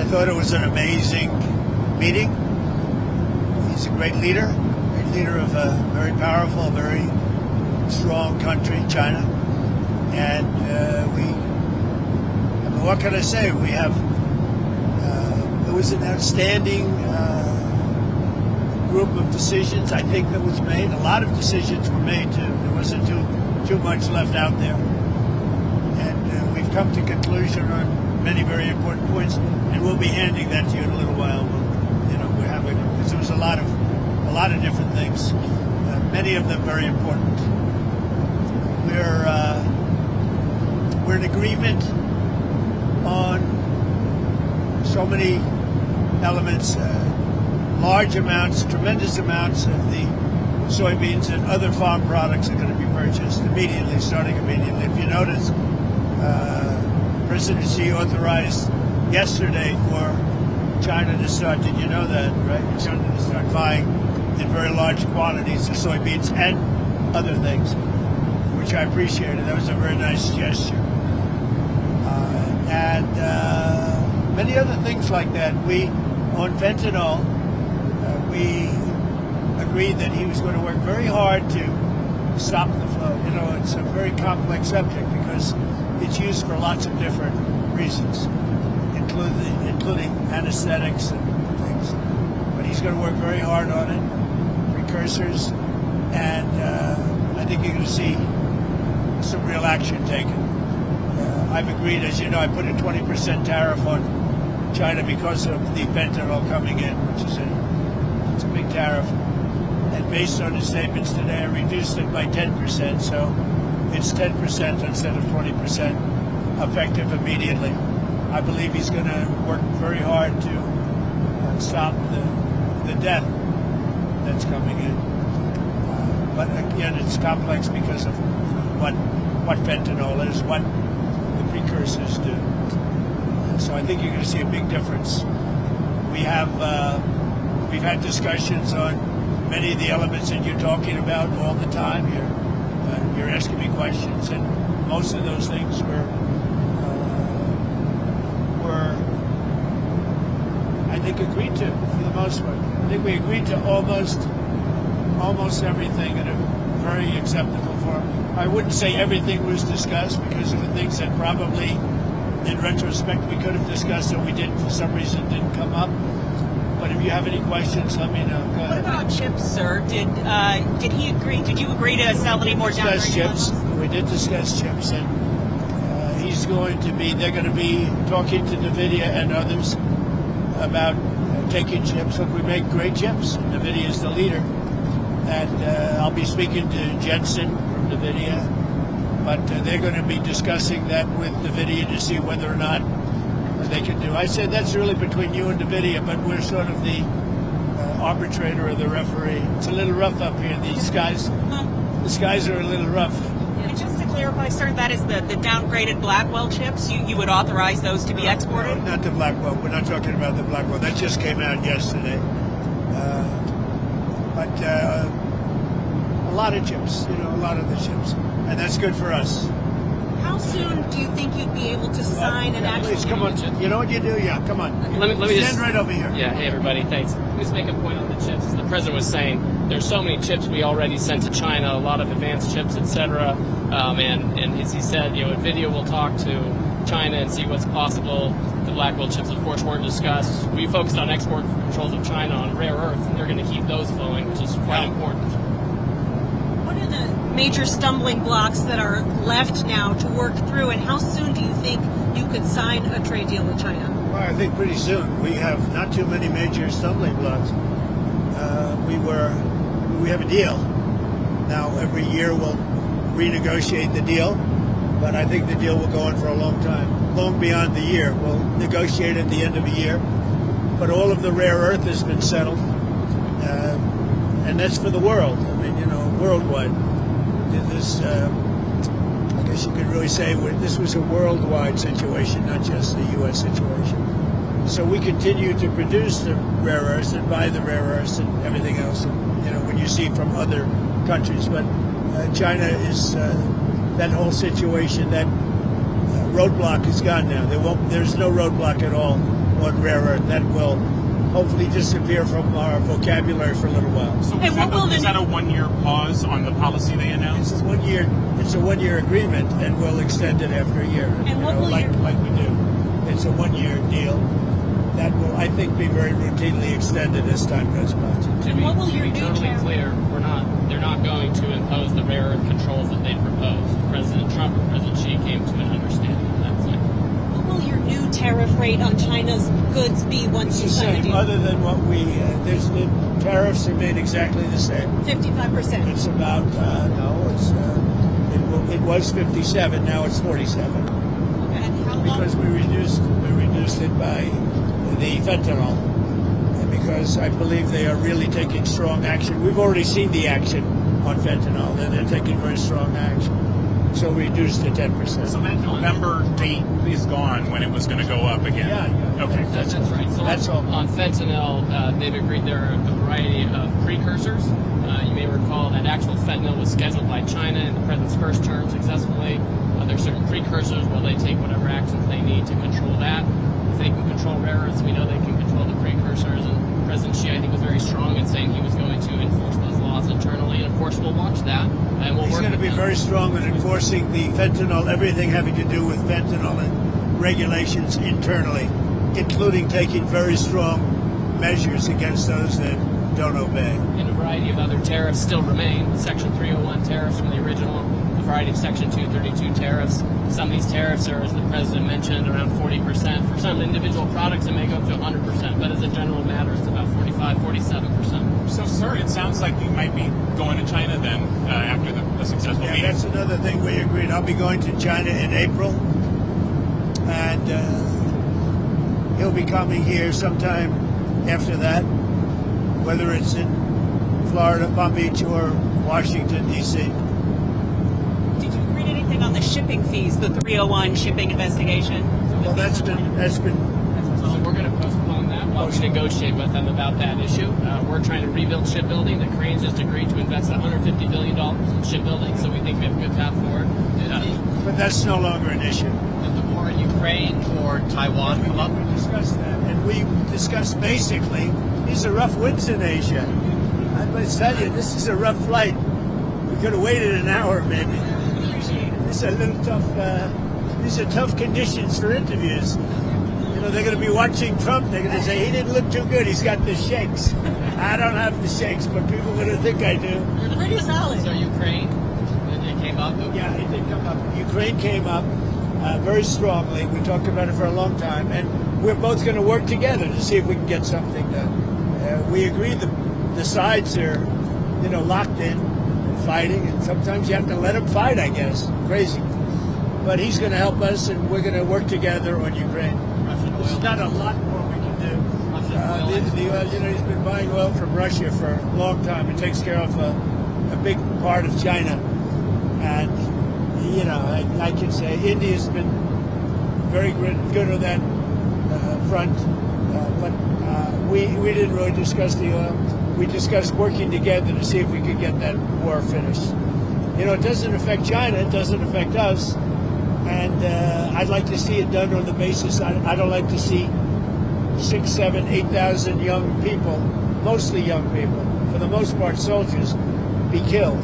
thought it was an amazing meeting. He's a great leader of a very powerful, very strong country, China. And what can I say? We have, it was an outstanding group of decisions, I think, that was made. A lot of decisions were made, too. There wasn't too much left out there. And we've come to conclusion on many very important points, and we'll be handing that to you in a little while. We're having, because there was a lot of different things, many of them very important. We're in agreement on so many elements, large amounts, tremendous amounts of the soybeans and other farm products are going to be purchased immediately, starting immediately. If you notice, President Xi authorized yesterday for China to start, did you know that, right? China to start buying in very large quantities of soybeans and other things, which I appreciated. That was a very nice gesture. And many other things like that. On fentanyl, we agreed that he was going to work very hard to stop the flow. It's a very complex subject because it's used for lots of different reasons, including anesthetics and things. But he's going to work very hard on it, precursors, and I think you're going to see some real action taken. I've agreed, as you know, I put a 20% tariff on China because of the fentanyl coming in, which is it's a big tariff. And based on his statements today, I reduced it by 10%, so it's 10% instead of 20%, effective immediately. I believe he's going to work very hard to stop the death that's coming in. But again, it's complex because of what fentanyl is, what the precursors do. So I think you're going to see a big difference. We've had discussions on many of the elements that you're talking about all the time. You're asking me questions, and most of those things were I think agreed to for the most part. I think we agreed to almost everything in a very acceptable form. I wouldn't say everything was discussed because there were things that probably, in retrospect, we could have discussed and we didn't, for some reason, didn't come up. But if you have any questions, let me know. Go ahead. What about chips, sir? Did he agree? Did you agree to sell any more down chips? We did discuss chips, and they're going to be talking to NVIDIA and others about taking chips. Look, we make great chips. NVIDIA is the leader. And I'll be speaking to Jensen from NVIDIA, but they're going to be discussing that with NVIDIA to see whether or not they can do. I said that's really between you and NVIDIA, but we're sort of the arbitrator or the referee. It's a little rough up here. The skies are a little rough. And just to clarify, sir, that is the downgraded Blackwell chips. You would authorize those to be exported? No, not the Blackwell. We're not talking about the Blackwell. That just came out yesterday. But a lot of chips, a lot of the chips, and that's good for us. How soon do you think you'd be able to sign an actual? Please, come on. You know what you do? Yeah, come on. Let me stand right over here. Yeah, hey everybody, thanks. Let me just make a point on the chips. As the president was saying, there's so many chips we already sent to China, a lot of advanced chips, etc. And as he said, NVIDIA will talk to China and see what's possible. The Blackwell chips, of course, weren't discussed. We focused on export controls of China on rare earths, and they're going to keep those flowing, which is quite important. What are the major stumbling blocks that are left now to work through, and how soon do you think you could sign a trade deal with China? Well, I think pretty soon. We have not too many major stumbling blocks. We have a deal. Now, every year we'll renegotiate the deal, but I think the deal will go on for a long time, long beyond the year. We'll negotiate at the end of the year, but all of the rare earth has been settled, and that's for the world. I mean, worldwide. This, I guess you could really say this was a worldwide situation, not just the U.S. situation. So we continue to produce the rare earths and buy the rare earths and everything else, when you see from other countries. But China is that whole situation, that roadblock is gone now. There's no roadblock at all on rare earth. That will hopefully disappear from our vocabulary for a little while. So is that a 1-year pause on the policy they announced? It's a 1-year agreement, and we'll extend it after a year. And what will like we do. It's a 1-year deal that will, I think, be very routinely extended as time goes by. To be totally clear, they're not going to impose the rare earth controls that they proposed. President Trump and President Xi came to an understanding on that point. What will your new tariff rate on China's goods be once you sign the deal? Other than what the tariffs remain exactly the same. 55%. It's about it was 57. Now it's 47. And how long? Because we reduced it by the fentanyl, and because I believe they are really taking strong action. We've already seen the action on fentanyl, and they're taking very strong action. So we reduced to 10%. So that November date is gone when it was going to go up again. Yeah. Okay. That's right. So That's all. On fentanyl, they've agreed there are a variety of precursors. You may recall that actual fentanyl was scheduled by China in the president's first term successfully. There's certain precursors where they take whatever actions they need to control that. If they can control rare earths, we know they can control the precursors. And President Xi, I think, was very strong in saying he was going to enforce those laws internally. And of course, we'll watch that. And we'll He's work going to with be them. very strong in enforcing the fentanyl, everything having to do with fentanyl and regulations internally, including taking very strong measures against those that don't obey. And a variety of other tariffs still remain. Section 301 tariffs from the original, a variety of Section 232 tariffs. Some of these tariffs are, as the president mentioned, around 40%. For some individual products, it may go up to 100%, but as a general matter, it's about 45, 47%. So, sir, it sounds like you might be going to China then after the successful meeting. That's another thing we agreed. I'll be going to China in April, and he'll be coming here sometime after that, whether it's in Florida, Palm Beach, or Washington, D.C. Did you read anything on the shipping fees, the 301 shipping investigation? Well, that's been So we're going to postpone that while we negotiate with them about that issue. We're trying to rebuild shipbuilding. The Koreans just agreed to invest $150 billion in shipbuilding, so we think we have a good path forward. but that's no longer an issue. Did the war in Ukraine or Taiwan come up? We discussed that, and we discussed basically these are rough winds in Asia. I must tell you, this is a rough flight. We could have waited an hour, maybe. This is a little tough. These are tough conditions for interviews. You know, they're going to be watching Trump. They're going to say he didn't look too good. He's got the shakes. I don't have the shakes, but people are going to think I do. You're pretty solid. So Ukraine, it came up. Yeah, it did come up. Ukraine came up very strongly. We talked about it for a long time, and we're both going to work together to see if we can get something done. We agree that the sides are, locked in and fighting, and sometimes you have to let them fight, I guess. Crazy. But he's going to help us, and we're going to work together on Ukraine. There's not a lot more we can do. The oil, he's been buying oil from Russia for a long time. It takes care of a big part of China. And, I can say India's been very good on that front. But we didn't really discuss the oil. We discussed working together to see if we could get that war finished. It doesn't affect China. It doesn't affect us. And I'd like to see it done on the basis. I don't like to see 6, 7, 8,000 young people, mostly young people, for the most part soldiers, be killed.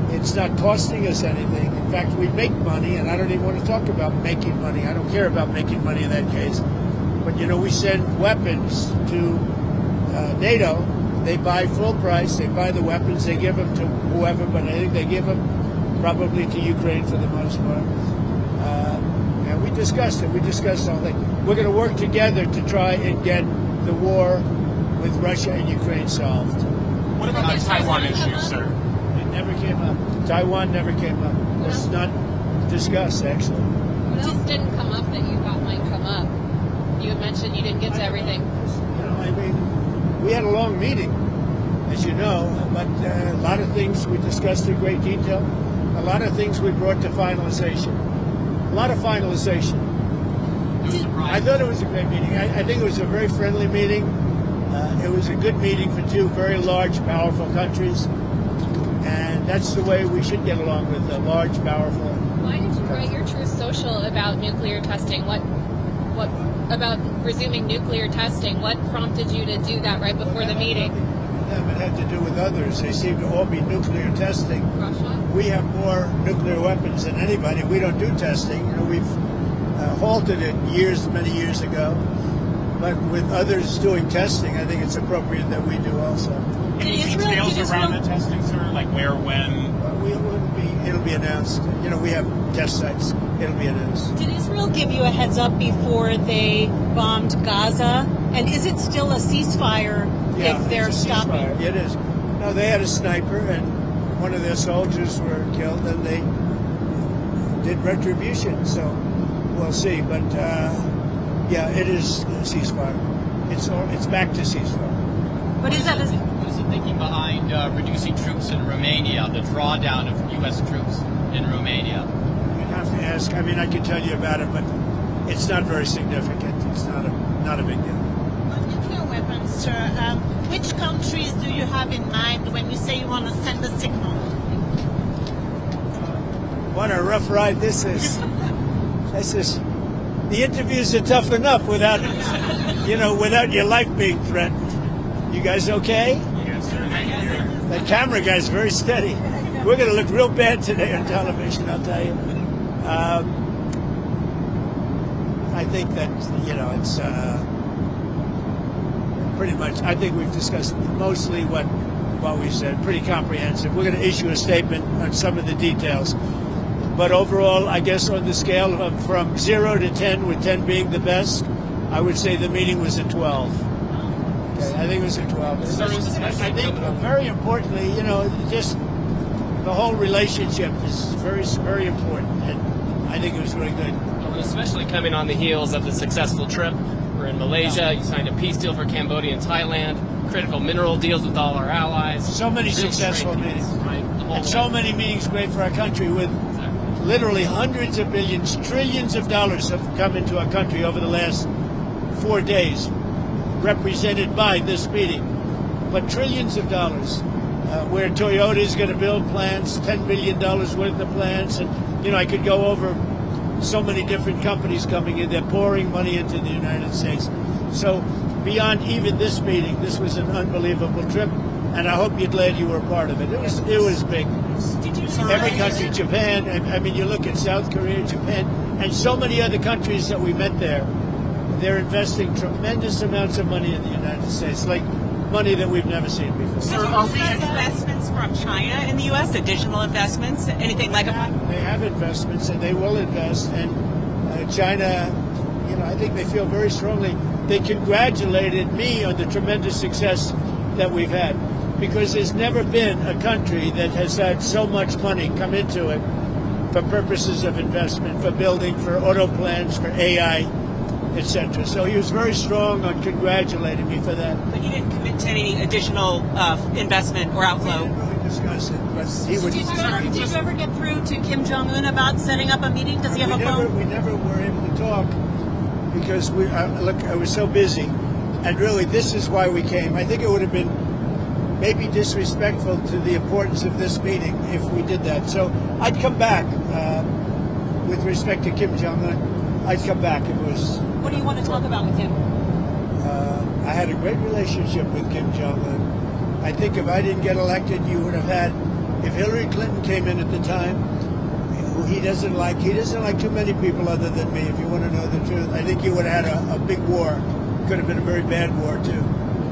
It's not costing us anything. In fact, we make money, and I don't even want to talk about making money. I don't care about making money in that case. But, we send weapons to NATO. They buy full price. They buy the weapons. They give them to whoever, but I think they give them probably to Ukraine for the most part. And we discussed it. We discussed all that. We're going to work together to try and get the war with Russia and Ukraine solved. What about the Taiwan issue, sir? It never came up. Taiwan never came up. It was not discussed, actually. What else didn't come up that you thought might come up? You had mentioned you didn't get to everything. We had a long meeting, as you know, but a lot of things we discussed in great detail. A lot of things we brought to finalization. A lot of finalization. I thought it was a great meeting. I think it was a very friendly meeting. It was a good meeting for two very large, powerful countries. And that's the way we should get along with large, powerful Why did you write your Truth Social about nuclear testing. What about resuming nuclear testing? What prompted you to do that right before the meeting? It had to do with others. They seem to all be nuclear testing. Russia? We have more nuclear weapons than anybody. We don't do testing. We've halted it many years ago. But with others doing testing, I think it's appropriate that we do also. Any Israel- details did around Israel- the testing, sir? Like where, when? It'll be announced. We have test sites. It'll be announced. Did Israel give you a heads up before they bombed Gaza? And is it still a ceasefire if they're it's a stopping? ceasefire. It is. No, they had a sniper, and one of their soldiers were killed, and they did retribution. So we'll see. But it is a ceasefire. It's back to ceasefire. But is that What is the thinking behind reducing troops in Romania, the drawdown of U.S. troops in Romania? You'd have to ask. I mean, I can tell you about it, but it's not very significant. It's not a big deal. On nuclear weapons, sir, which countries do you have in mind when you say you want to send a signal? What a rough ride this is. The interviews are tough enough without your life being threatened. You guys okay? Yes, sir. Thank you. That camera guy's very steady. We're going to look real bad today on television, I'll tell you. I think that, it's pretty much, I think we've discussed mostly what we said, pretty comprehensive. We're going to issue a statement on some of the details. But overall, I guess on the scale of from 0 to 10, with 10 being the best, I would say the meeting was a 12. Okay, I think it was a 12. I think very importantly, just the whole relationship is very, very important. And I think it was really good. Especially coming on the heels of the successful trip. We're in Malaysia. You signed a peace deal for Cambodia and Thailand. Critical mineral deals with all our allies. So many Real successful strength, meetings. right? The whole And so way. many meetings great for our country with literally hundreds of billions, trillions of dollars have come into our country over the last 4 days, represented by this meeting. But trillions of dollars, where Toyota is going to build plants, $10 billion worth of plants. And, I could go over so many different companies coming in. They're pouring money into the United States. So beyond even this meeting, this was an unbelievable trip. And I hope you're glad you were a part of it. It was big. Did you Every country, Japan, I mean, you look at South Korea, Japan, and so many other countries that we met there, they're investing tremendous amounts of money in the United States, like money that we've never seen before. Sir, are we investments from China in the U.S., additional investments, anything like that? They have investments, and they will invest. And China, I think they feel very strongly. They congratulated me on the tremendous success that we've had, because there's never been a country that has had so much money come into it for purposes of investment, for building, for auto plants, for AI, etc. So he was very strong on congratulating me for that. But you didn't commit to any additional investment or We outflow? didn't really discuss it, but he would. Did you ever get through to Kim Jong-un about setting up a meeting? Does he have a phone? We never were able to talk because I was so busy. And really, this is why we came. I think it would have been maybe disrespectful to the importance of this meeting if we did that. So I'd come back with respect to Kim Jong-un. I'd come back if it was. What do you want to talk about with him? I had a great relationship with Kim Jong-un. I think if I didn't get elected, you would have had. If Hillary Clinton came in at the time, who he doesn't like too many people other than me. If you want to know the truth, I think you would have had a big war. Could have been a very bad war too.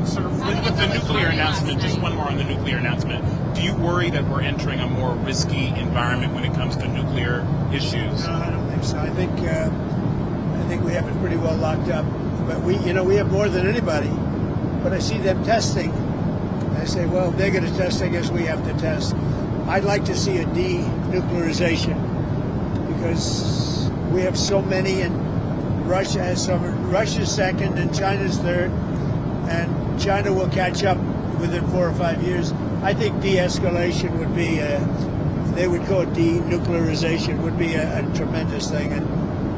Sir, with the nuclear announcement, just one more on the nuclear announcement. Do you worry that we're entering a more risky environment when it comes to nuclear issues? No, I don't think so. I think we have it pretty well locked up. But we have more than anybody. But I see them testing. I say, well, if they're going to test, I guess we have to test. I'd like to see a denuclearization because we have so many, and Russia has some. Russia's second, and China's third, and China will catch up within 4 or 5 years. I think de-escalation would be, they would call it denuclearization, would be a tremendous thing. And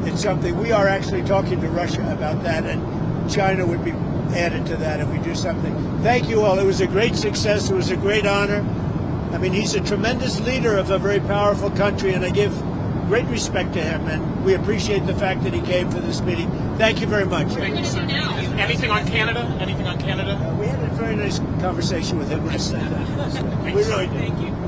it's something, we are actually talking to Russia about that, and China would be added to that if we do something. Thank you all. It was a great success. It was a great honor. I mean, he's a tremendous leader of a very powerful country, and I give great respect to him, and we appreciate the fact that he came for this meeting. Thank you very much. Thank you, sir. Anything on Canada? Anything on Canada? We had a very nice conversation with him last night. We really did. Thank you.